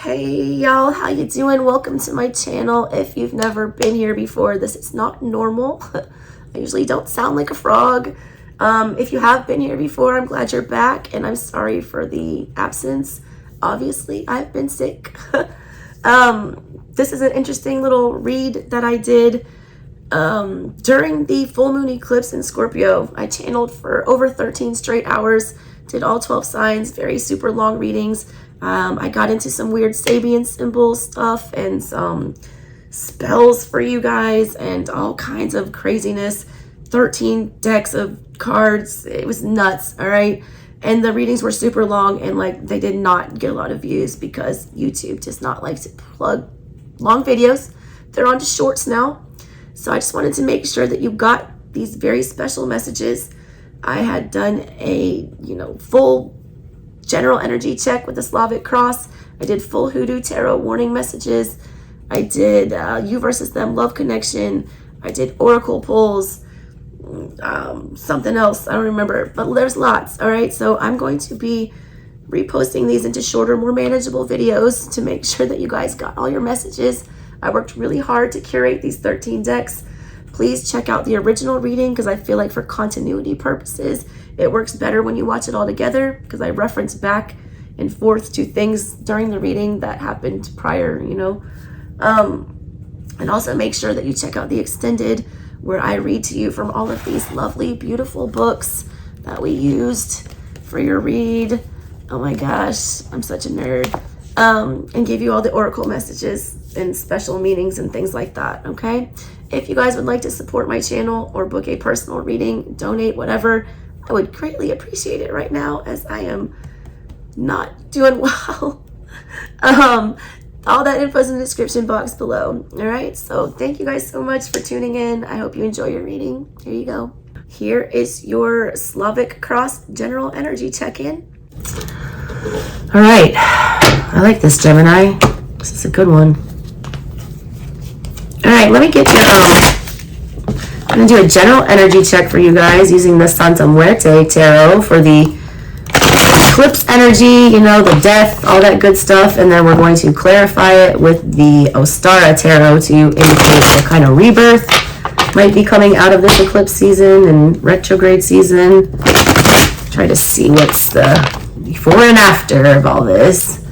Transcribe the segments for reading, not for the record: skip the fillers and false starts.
Hey y'all, how you doing? Welcome to my channel. If you've never been here before, this is not normal. I usually don't sound like a frog. If you have been here before, I'm glad you're back, and I'm sorry for the absence. Obviously, I've been sick. This is an interesting little read that I did during the full moon eclipse in Scorpio. I channeled for over 13 straight hours, did all 12 signs, very super long readings. I got into some weird Sabian symbol stuff and some spells for you guys and all kinds of craziness. 13 decks of cards. It was nuts, all right? And the readings were super long, and like they did not get a lot of views because YouTube does not like to plug long videos. They're on to shorts now. So I just wanted to make sure that you got these very special messages. I had done a, full general energy check with the Slavic Cross. I did full Hoodoo Tarot warning messages. I did you versus them love connection. I did oracle pulls, something else, I don't remember, but there's lots. All right, so I'm going to be reposting these into shorter, more manageable videos to make sure that you guys got all your messages. I worked really hard to curate these 13 decks. Please check out the original reading because I feel like for continuity purposes, it works better when you watch it all together because I reference back and forth to things during the reading that happened prior, And also make sure that you check out the extended where I read to you from all of these lovely, beautiful books that we used for your read. Oh my gosh, I'm such a nerd. And give you all the oracle messages and special meanings and things like that, okay? If you guys would like to support my channel or book a personal reading, donate, whatever, I would greatly appreciate it right now as I am not doing well. All that info is in the description box below. All right, so thank you guys so much for tuning in. I hope you enjoy your reading. Here you go. Here is your Slavic Cross general energy check-in. All right, I like this, Gemini. This is a good one. All right, let me get your, I'm gonna do a general energy check for you guys using the Muerte Tarot for the eclipse energy, the death, all that good stuff. And then we're going to clarify it with the Ostara Tarot to indicate what kind of rebirth might be coming out of this eclipse season and retrograde season. Try to see what's the before and after of all this.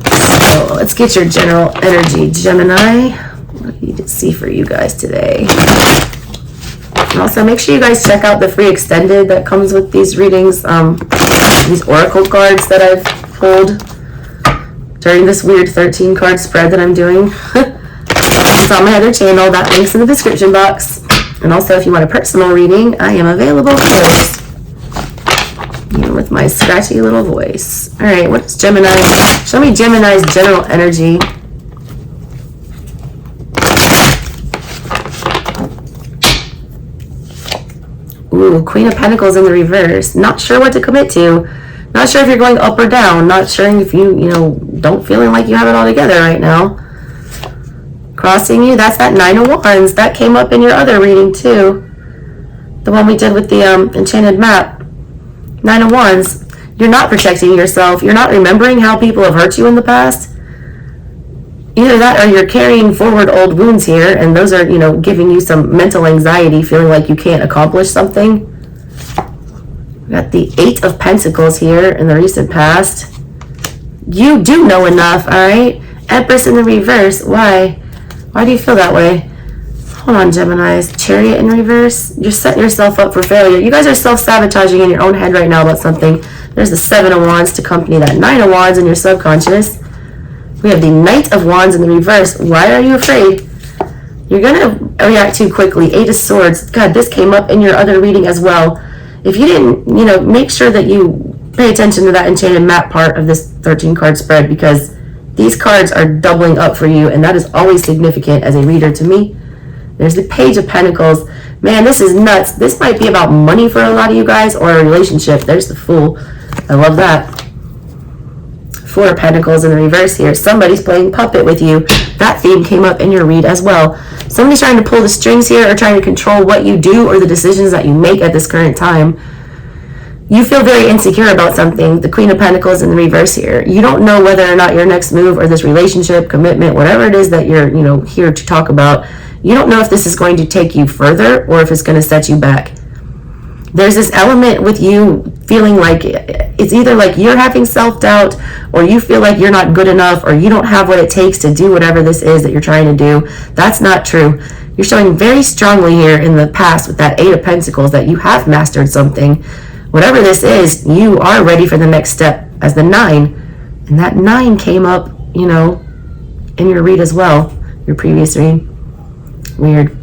So let's get your general energy, Gemini. What do you need to see for you guys today? And also make sure you guys check out the free extended that comes with these readings. These oracle cards that I've pulled during this weird 13 card spread that I'm doing. It's on my other channel. That link's in the description box. And also if you want a personal reading, I am available for those. With my scratchy little voice. All right, what's Gemini? Show me Gemini's general energy. Ooh, Queen of Pentacles in the reverse. Not sure what to commit to. Not sure if you're going up or down. Not sure if you, don't feeling like you have it all together right now. Crossing you, that's that Nine of Wands. That came up in your other reading too. The one we did with the Enchanted Map. Nine of Wands. You're not protecting yourself. You're not remembering how people have hurt you in the past. Either that or you're carrying forward old wounds here, and those are, giving you some mental anxiety, feeling like you can't accomplish something. We got the Eight of Pentacles here in the recent past. You do know enough, all right? Empress in the reverse. Why? Why do you feel that way? Hold on, Geminis. Chariot in reverse. You're setting yourself up for failure. You guys are self-sabotaging in your own head right now about something. There's the Seven of Wands to accompany that Nine of Wands in your subconscious. We have the Knight of Wands in the reverse. Why are you afraid? You're going to react too quickly. Eight of Swords. God, this came up in your other reading as well. If you didn't, make sure that you pay attention to that Enchanted Map part of this 13 card spread because these cards are doubling up for you, and that is always significant as a reader to me. There's the Page of Pentacles. Man, this is nuts. This might be about money for a lot of you guys or a relationship. There's the Fool. I love that. Four of Pentacles in the reverse here. Somebody's playing puppet with you. That theme came up in your read as well. Somebody's trying to pull the strings here or trying to control what you do or the decisions that you make at this current time. You feel very insecure about something. The Queen of Pentacles in the reverse here. You don't know whether or not your next move or this relationship, commitment, whatever it is that you're, here to talk about, you don't know if this is going to take you further or if it's going to set you back. There's this element with you feeling like it's either like you're having self-doubt, or you feel like you're not good enough, or you don't have what it takes to do whatever this is that you're trying to do. That's not true. You're showing very strongly here in the past with that 8 of Pentacles that you have mastered something. Whatever this is, you are ready for the next step as the 9. And that 9 came up, in your read as well, your previous read. Weird.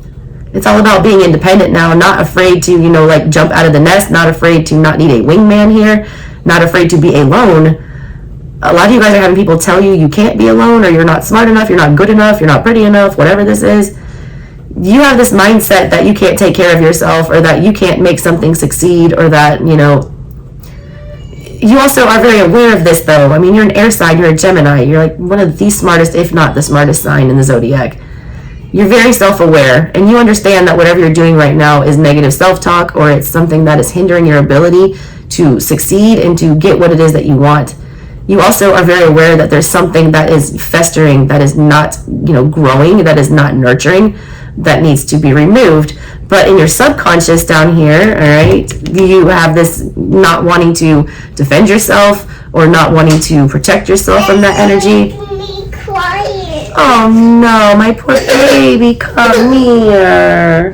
It's all about being independent now, not afraid to, like jump out of the nest, not afraid to not need a wingman here, not afraid to be alone. A lot of you guys are having people tell you can't be alone, or you're not smart enough, you're not good enough, you're not pretty enough, whatever this is. You have this mindset that you can't take care of yourself, or that you can't make something succeed, or that, you also are very aware of this though. I mean, you're an air sign, you're a Gemini, you're like one of the smartest, if not the smartest sign in the zodiac. You're very self-aware, and you understand that whatever you're doing right now is negative self-talk, or it's something that is hindering your ability to succeed and to get what it is that you want. You also are very aware that there's something that is festering, that is not, growing, that is not nurturing, that needs to be removed. But in your subconscious down here, all right, you have this not wanting to defend yourself, or not wanting to protect yourself from that energy. Oh no, my poor baby, come here.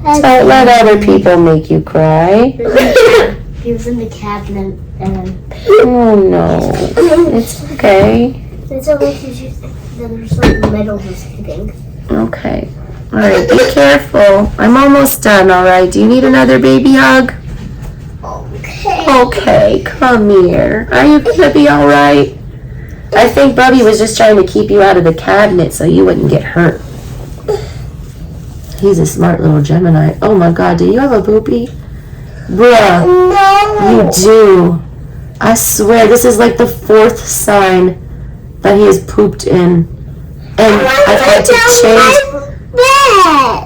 Don't let other people make you cry. He was in the cabinet and... Oh no, it's okay. It's okay because there's like metal just hitting. Okay. Alright, be careful. I'm almost done, alright? Do you need another baby hug? Okay. Okay, come here. Are you gonna be alright? I think Bubby was just trying to keep you out of the cabinet so you wouldn't get hurt. He's a smart little Gemini. Oh my god, do you have a poopy? Bruh, No. you do. I swear, this is like the 4th sign that he has pooped in. And I've had to change...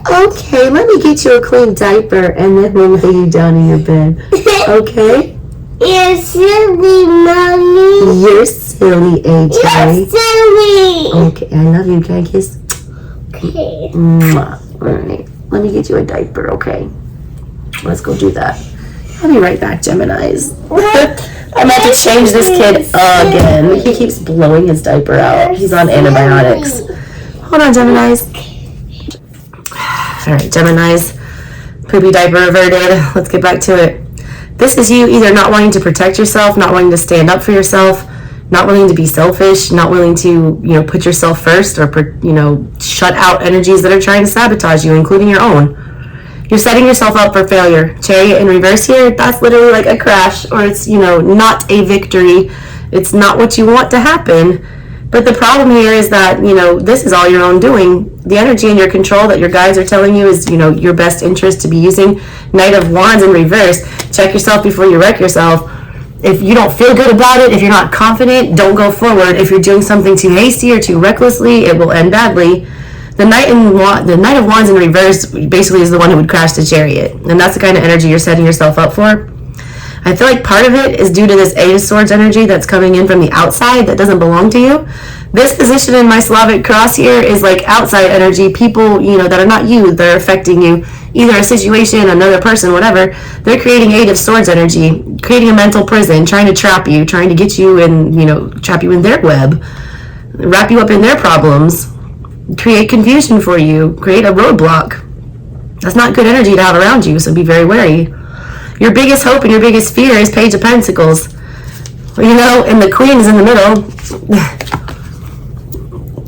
Okay, let me get you a clean diaper and then we'll lay you down in your bed. Okay? You're silly, Mommy. You're silly, AJ. You're silly. Okay, I love you. Can I kiss? Okay. Mwah. Alright, let me get you a diaper, okay? Let's go do that. I'll be right back, Geminis. I'm about to change this kid again. He keeps blowing his diaper out. He's on antibiotics. Hold on, Geminis. Alright, Geminis. Poopy diaper averted. Let's get back to it. This is you either not wanting to protect yourself, not wanting to stand up for yourself, not willing to be selfish, not willing to, put yourself first, or, shut out energies that are trying to sabotage you, including your own. You're setting yourself up for failure. Chariot in reverse here, that's literally like a crash, or it's, not a victory. It's not what you want to happen. But the problem here is that, this is all your own doing. The energy in your control that your guides are telling you is, your best interest to be using. Knight of Wands in reverse. Check yourself before you wreck yourself. If you don't feel good about it, if you're not confident, don't go forward. If you're doing something too hasty or too recklessly, it will end badly. The Knight of Wands in reverse basically is the one who would crash the Chariot. And that's the kind of energy you're setting yourself up for. I feel like part of it is due to this 8 of Swords energy that's coming in from the outside that doesn't belong to you. This position in my Slavic Cross here is like outside energy, people, that are not you, that are affecting you. Either a situation, another person, whatever. They're creating 8 of Swords energy, creating a mental prison, trying to trap you, trying to get you in, trap you in their web, wrap you up in their problems, create confusion for you, create a roadblock. That's not good energy to have around you, so be very wary. Your biggest hope and your biggest fear is Page of Pentacles. And the Queen is in the middle.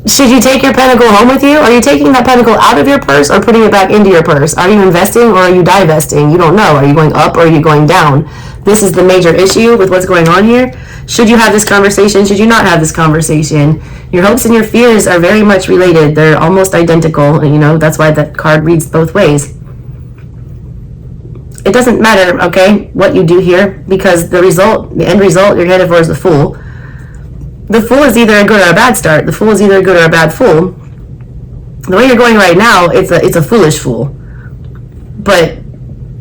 Should you take your pentacle home with you? Are you taking that pentacle out of your purse or putting it back into your purse? Are you investing or are you divesting? You don't know. Are you going up or are you going down? This is the major issue with what's going on here. Should you have this conversation? Should you not have this conversation? Your hopes and your fears are very much related. They're almost identical. That's why that card reads both ways. It doesn't matter, okay, what you do here, because the end result you're headed for is the Fool. The Fool is either a good or a bad start. The Fool is either a good or a bad fool. The way you're going right now, it's a foolish fool. But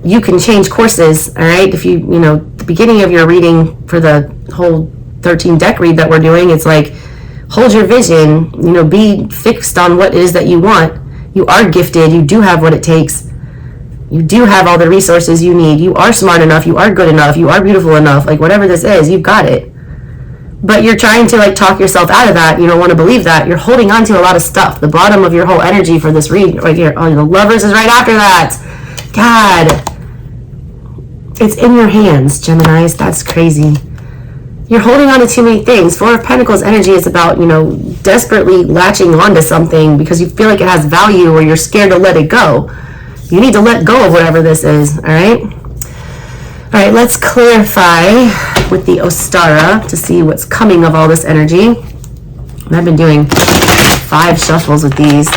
you can change courses, all right? If you know, the beginning of your reading for the whole 13 deck read that we're doing, it's like, hold your vision, you know, be fixed on what it is that you want. You are gifted. You do have what it takes. You do have all the resources you need. You are smart enough. You are good enough. You are beautiful enough. Like, whatever this is, you've got it. But you're trying to, like, talk yourself out of that. You don't want to believe that. You're holding on to a lot of stuff. The bottom of your whole energy for this read right here. Oh, the Lovers is right after that. God. It's in your hands, Geminis. That's crazy. You're holding on to too many things. Four of Pentacles energy is about, you know, desperately latching onto something because you feel like it has value or you're scared to let it go. You need to let go of whatever this is, all right? All right, let's clarify with the Ostara to see what's coming of all this energy. And I've been doing 5 shuffles with these.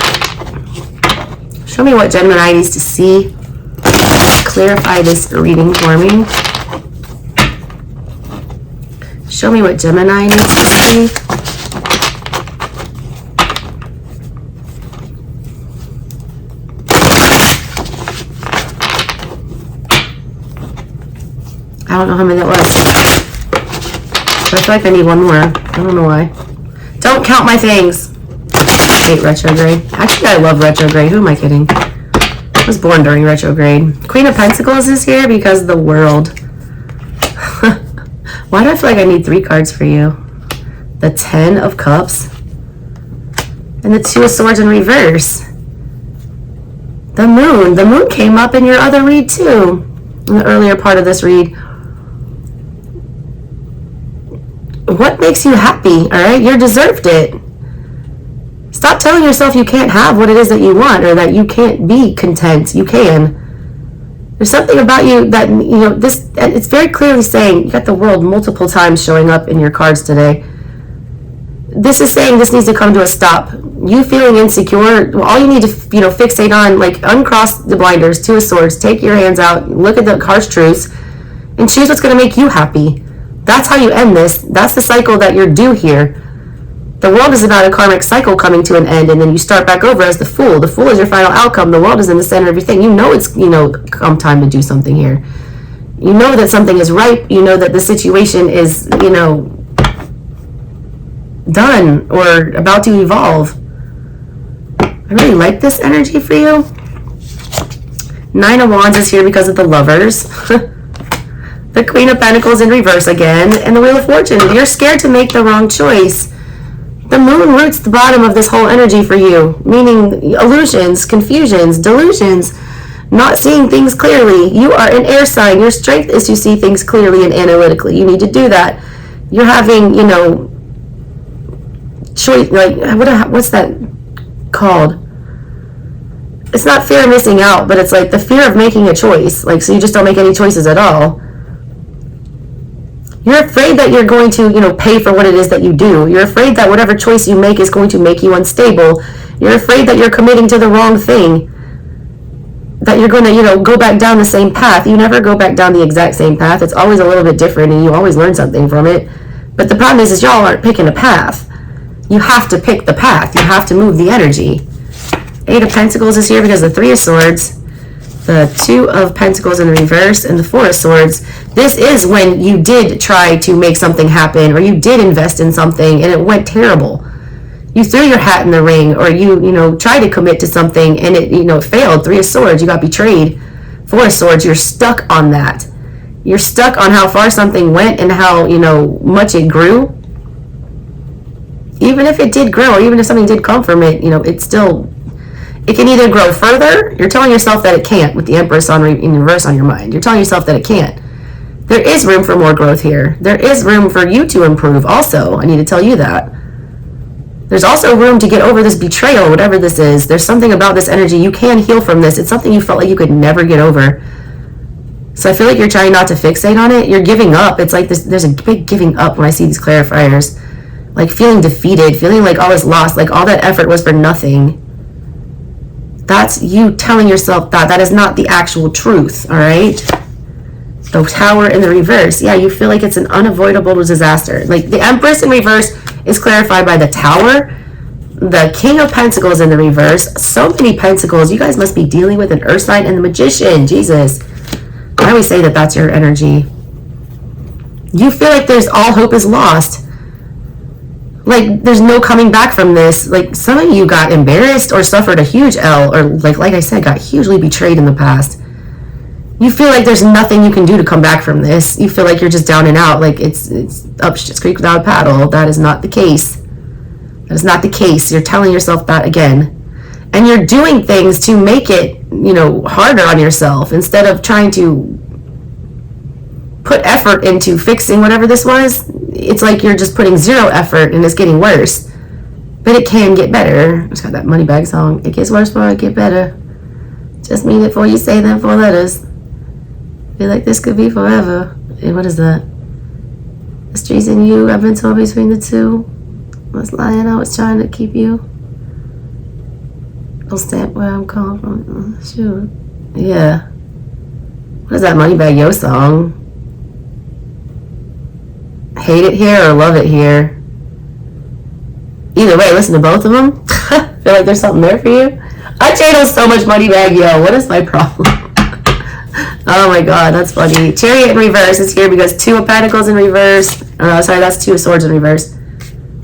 Show me what Gemini needs to see. Clarify this reading for me. Show me what Gemini needs to see. I don't know how many that was. But I feel like I need one more. I don't know why. Don't count my things. I hate retrograde. Actually, I love retrograde. Who am I kidding? I was born during retrograde. Queen of Pentacles is here because of the World. Why do I feel like I need 3 cards for you? The 10 of Cups. And the 2 of Swords in reverse. The Moon. The Moon came up in your other read too. In the earlier part of this read. What makes you happy, alright? You deserved it. Stop telling yourself you can't have what it is that you want or that you can't be content. You can. There's something about you that, you know, this, it's very clearly saying, you got the World multiple times showing up in your cards today. This is saying this needs to come to a stop. You feeling insecure, well, all you need to, you know, fixate on, like, uncross the blinders, 2 of Swords, take your hands out, look at the harsh truths, and choose what's going to make you happy. That's how you end this. That's the cycle that you're due here. The World is about a karmic cycle coming to an end, and then you start back over as the Fool. The Fool is your final outcome. The World is in the center of everything. You know it's, you know, come time to do something here. You know that something is ripe. You know that the situation is, you know, done or about to evolve. I really like this energy for you. 9 of Wands is here because of the Lovers. The Queen of Pentacles in reverse again, and the Wheel of Fortune. You're scared to make the wrong choice. The Moon roots the bottom of this whole energy for you, meaning illusions, confusions, delusions, not seeing things clearly. You are an air sign. Your strength is to see things clearly and analytically. You need to do that. You're having, you know, choice, like, what's that called? It's not fear of missing out, but it's like the fear of making a choice. Like, so you just don't make any choices at all. You're afraid that you're going to, you know, pay for what it is that you do. You're afraid that whatever choice you make is going to make you unstable. You're afraid that you're committing to the wrong thing. That you're going to, you know, go back down the same path. You never go back down the exact same path. It's always a little bit different, and you always learn something from it. But the problem is y'all aren't picking a path. You have to pick the path. You have to move the energy. 8 of Pentacles is here because the 3 of Swords. The 2 of Pentacles in reverse and the 4 of Swords. This is when you did try to make something happen, or you did invest in something and it went terrible. You threw your hat in the ring, or you know, tried to commit to something and it, you know, failed. 3 of Swords, you got betrayed. 4 of Swords, you're stuck on that. You're stuck on how far something went and how, you know, much it grew. Even if it did grow, or even if something did come from it, you know, it's still, it can either grow further. You're telling yourself that it can't with the Empress in reverse on your mind. You're telling yourself that it can't. There is room for more growth here. There is room for you to improve also. I need to tell you that. There's also room to get over this betrayal, whatever this is. There's something about this energy. You can heal from this. It's something you felt like you could never get over. So I feel like you're trying not to fixate on it. You're giving up. It's like this, there's a big giving up when I see these clarifiers. Like feeling defeated, feeling like all is lost, like all that effort was for nothing. That's you telling yourself that. That is not the actual truth, all right? The Tower in the reverse. Yeah, you feel like it's an unavoidable disaster. Like the Empress in reverse is clarified by the Tower. The King of Pentacles in the reverse. So many Pentacles. You guys must be dealing with an Earth sign and the Magician. Jesus. I always say that that's your energy. You feel like there's all hope is lost. Like, there's no coming back from this. Like, some of you got embarrassed or suffered a huge L, or like I said, got hugely betrayed in the past. You feel like there's nothing you can do to come back from this. You feel like you're just down and out. Like, it's up Shit's Creek without a paddle. That is not the case. That is not the case. You're telling yourself that again. And you're doing things to make it, you know, harder on yourself instead of trying to put effort into fixing whatever this was. It's like you're just putting zero effort and it's getting worse. But it can get better. It's got that Moneybag song. It gets worse before it get better. Just mean it before you say them 4 letters. Feel like this could be forever. Hey, what is that? The streets and you, I've been torn between the two. Was lying, I was trying to keep you. Don't stand where I'm calling from. Shoot. Yeah. What is that Moneybag Yo song? Hate it here or love it here? Either way, listen to both of them. Feel like there's something there for you. I channel so much Moneybag Yo. What is my problem? Oh my god, that's funny. Chariot in reverse is here because 2 of Pentacles in reverse. Oh, sorry, that's 2 of Swords in reverse.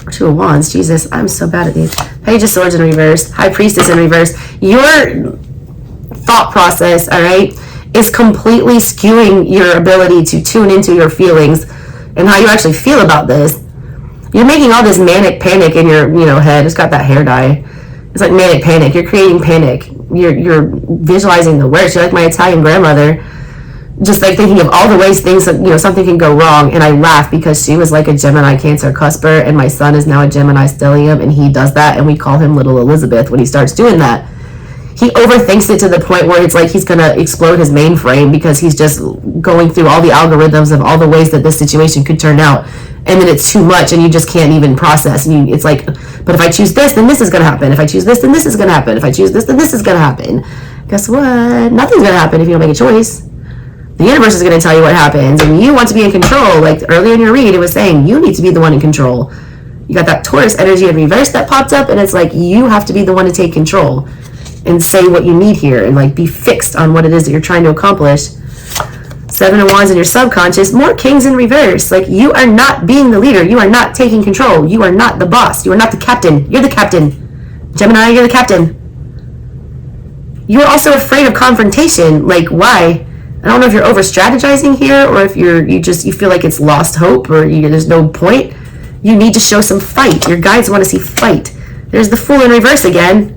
Or 2 of Wands. Jesus, I'm so bad at these. Page of Swords in reverse. High Priestess in reverse. Your thought process, all right, is completely skewing your ability to tune into your feelings and how you actually feel about this. You're making all this manic panic in your, you know, head. It's got that hair dye. It's like manic panic. You're creating panic. You're visualizing the worst. You're like my Italian grandmother, just like thinking of all the ways things, you know, something can go wrong. And I laugh because she was like a Gemini Cancer cusper, and my son is now a Gemini stellium, and he does that, and we call him Little Elizabeth when he starts doing that. He overthinks it to the point where it's like he's going to explode his mainframe because he's just going through all the algorithms of all the ways that this situation could turn out. And then it's too much and you just can't even process. And it's like, but if I choose this, then this is going to happen. If I choose this, then this is going to happen. If I choose this, then this is going to happen. Guess what? Nothing's going to happen if you don't make a choice. The universe is going to tell you what happens. And you want to be in control. Like earlier in your read, it was saying you need to be the one in control. You got that Taurus energy in reverse that popped up. And it's like you have to be the one to take control and say what you need here and like be fixed on what it is that you're trying to accomplish. 7 of Wands in your subconscious. More Kings in reverse. Like you are not being the leader. You are not taking control. You are not the boss. You are not the captain. You're the captain. Gemini, you're the captain. You're also afraid of confrontation. Like why? I don't know if you're over strategizing here or if you feel like it's lost hope or there's no point. You need to show some fight. Your guides want to see fight. There's the Fool in reverse again.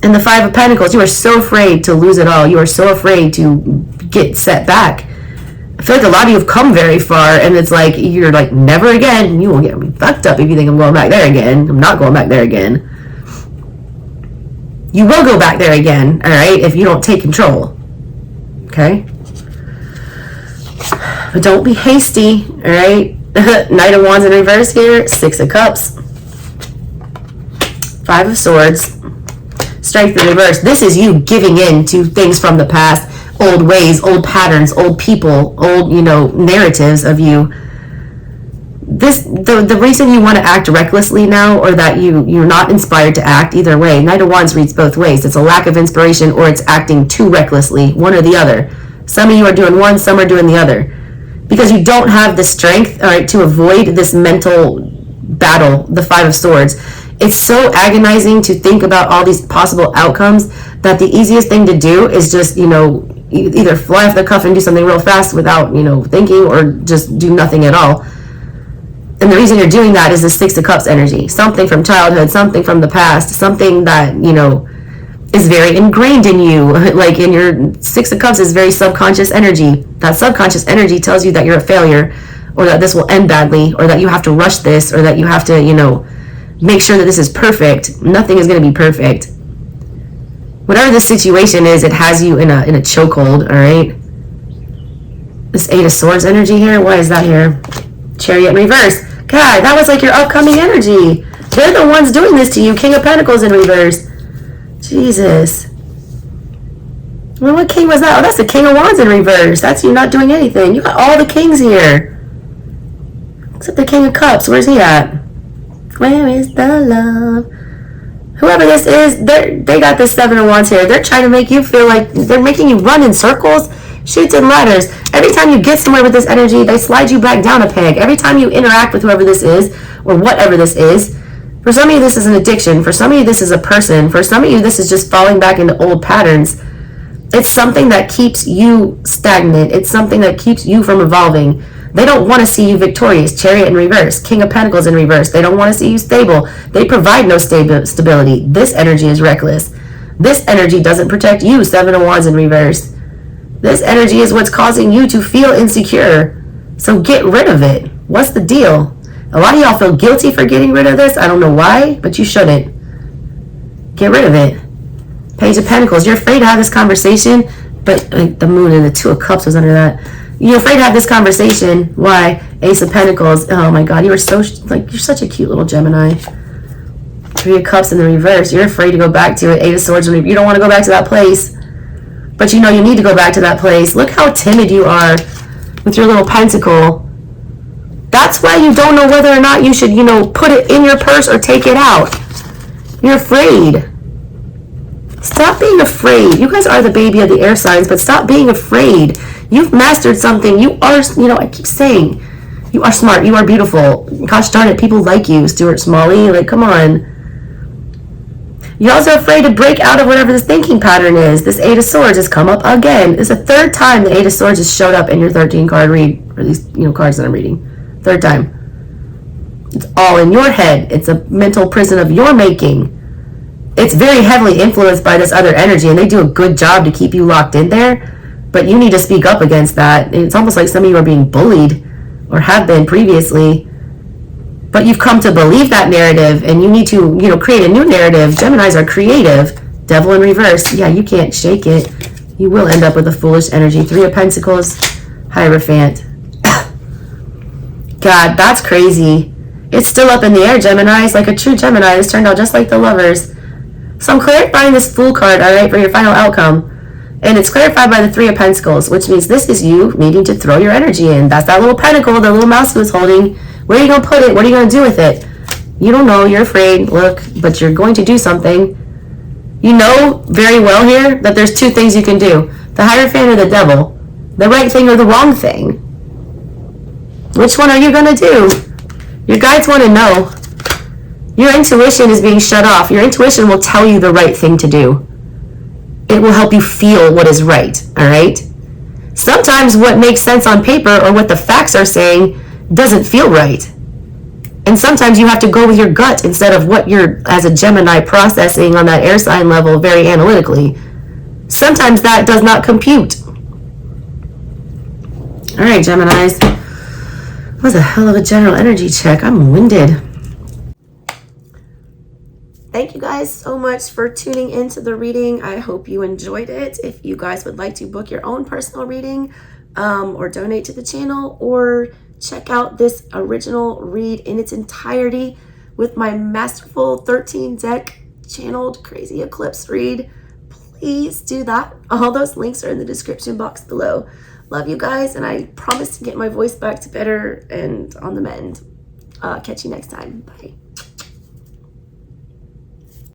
And the 5 of Pentacles, you are so afraid to lose it all. You are so afraid to get set back. I feel like a lot of you have come very far, and it's like, you're like, never again. You will get me fucked up if you think I'm going back there again. I'm not going back there again. You will go back there again, all right, if you don't take control. Okay? But don't be hasty, all right? Knight of Wands in reverse here. 6 of Cups. 5 of Swords. Strength in reverse. This is you giving in to things from the past, old ways, old patterns, old people, old, you know, narratives of you. The reason you want to act recklessly now, or that you're not inspired to act, either way, Knight of Wands reads both ways. It's a lack of inspiration or it's acting too recklessly, one or the other. Some of you are doing one, some are doing the other. Because you don't have the strength, all right, to avoid this mental battle, the 5 of Swords. It's so agonizing to think about all these possible outcomes that the easiest thing to do is just, you know, either fly off the cuff and do something real fast without, you know, thinking, or just do nothing at all. And the reason you're doing that is the 6 of Cups energy. Something from childhood, something from the past, something that, you know, is very ingrained in you. Like in your 6 of Cups is very subconscious energy. That subconscious energy tells you that you're a failure, or that this will end badly, or that you have to rush this, or that you have to, you know, make sure that this is perfect. Nothing is going to be perfect. Whatever the situation is, it has you in a chokehold, all right? This 8 of Swords energy here, why is that here? Chariot in reverse. God, that was like your upcoming energy. They're the ones doing this to you. King of Pentacles in reverse. Jesus. Well, what king was that? Oh, that's the King of Wands in reverse. That's you not doing anything. You got all the kings here. Except the King of Cups. Where's he at? Where is the love? Whoever this is, they got this 7 of Wands here. They're trying to make you feel like they're making you run in circles Chutes and ladders. Every time you get somewhere with this energy, they slide you back down a peg. Every time you interact with whoever this is, or whatever this is, for some of you this is an addiction. For some of you this is a person. For some of you this is just falling back into old patterns. It's something that keeps you stagnant. It's something that keeps you from evolving. They don't want to see you victorious. Chariot in reverse. King of Pentacles in reverse. They don't want to see you stable. They provide no stability. This energy is reckless. This energy doesn't protect you. Seven of Wands in reverse. This energy is what's causing you to feel insecure. So get rid of it. What's the deal? A lot of y'all feel guilty for getting rid of this. I don't know why, but you shouldn't. Get rid of it. Page of Pentacles. You're afraid to have this conversation, but the Moon and the Two of Cups was under that. You're afraid to have this conversation. Why? Ace of Pentacles. Oh my God, you are so you're such a cute little Gemini. Three of Cups in the reverse. You're afraid to go back to it. Eight of Swords. You don't want to go back to that place, but you know you need to go back to that place. Look how timid you are with your little pentacle. That's why you don't know whether or not you should, put it in your purse or take it out. You're afraid. Stop being afraid. You guys are the baby of the air signs, but stop being afraid. You've mastered something. You are, I keep saying, you are smart. You are beautiful. Gosh darn it, people like you, Stuart Smalley. Like, come on. You're also afraid to break out of whatever this thinking pattern is. This Eight of Swords has come up again. It's the third time the Eight of Swords has showed up in your 13 card read, or these, cards that I'm reading. Third time. It's all in your head. It's a mental prison of your making. It's very heavily influenced by this other energy, and they do a good job to keep you locked in there, but you need to speak up against that. It's almost like some of you are being bullied, or have been previously, but you've come to believe that narrative, and you need to, create a new narrative. Geminis are creative. Devil in reverse. Yeah, you can't shake it. You will end up with a foolish energy. Three of Pentacles, Hierophant. God, that's crazy. It's still up in the air, Geminis. Like a true Gemini, this turned out just like the Lovers. So I'm clarifying this Fool card, all right, for your final outcome. And it's clarified by the Three of Pentacles, which means this is you needing to throw your energy in. That's that little pentacle the little mouse was holding. Where are you going to put it? What are you going to do with it? You don't know. You're afraid. Look, but you're going to do something. You know very well here that there's two things you can do. The Hierophant or the Devil. The right thing or the wrong thing. Which one are you going to do? Your guides want to know. Your intuition is being shut off. Your intuition will tell you the right thing to do. It will help you feel what is right, all right? Sometimes what makes sense on paper or what the facts are saying doesn't feel right. And sometimes you have to go with your gut instead of what you're, as a Gemini, processing on that air sign level very analytically. Sometimes that does not compute. All right, Geminis. That was a hell of a general energy check. I'm winded. Thank you guys so much for tuning into the reading. I hope you enjoyed it. If you guys would like to book your own personal reading or donate to the channel or check out this original read in its entirety with my masterful 13 deck channeled crazy eclipse read, please do that. All those links are in the description box below. Love you guys, and I promise to get my voice back to better and on the mend. Catch you next time. Bye.